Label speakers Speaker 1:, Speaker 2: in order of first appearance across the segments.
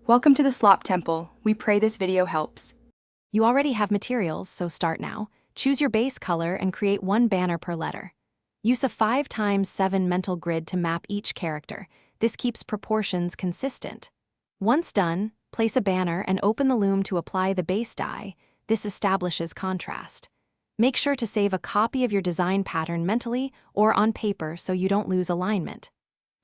Speaker 1: Welcome to the Slop Temple. We pray this video helps.
Speaker 2: You already have materials, so start now. Choose your base color and create one banner per letter. Use a 5x7 mental grid to map each character. This keeps proportions consistent. Once done, place a banner and open the loom to apply the base dye. This establishes contrast. Make sure to save a copy of your design pattern mentally or on paper so you don't lose alignment.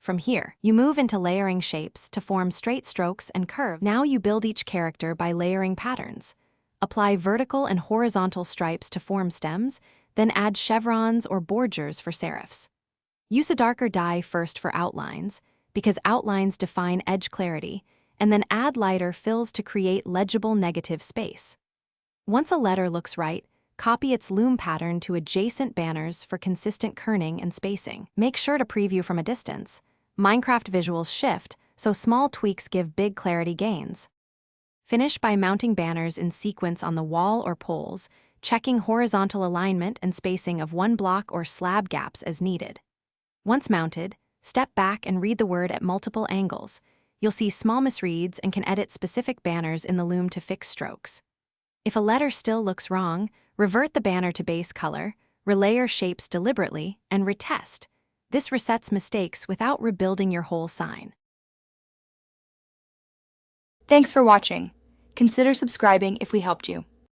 Speaker 2: From here, you move into layering shapes to form straight strokes and curves. Now you build each character by layering patterns. Apply vertical and horizontal stripes to form stems, then add chevrons or bordures for serifs. Use a darker dye first for outlines, because outlines define edge clarity, and then add lighter fills to create legible negative space. Once a letter looks right, copy its loom pattern to adjacent banners for consistent kerning and spacing. Make sure to preview from a distance. Minecraft visuals shift, so small tweaks give big clarity gains. Finish by mounting banners in sequence on the wall or poles, checking horizontal alignment and spacing of one block or slab gaps as needed. Once mounted, step back and read the word at multiple angles. You'll see small misreads and can edit specific banners in the loom to fix strokes. If a letter still looks wrong, revert the banner to base color, relayer shapes deliberately, and retest. This resets mistakes without rebuilding your whole sign.
Speaker 1: Thanks for watching. Consider subscribing if we helped you.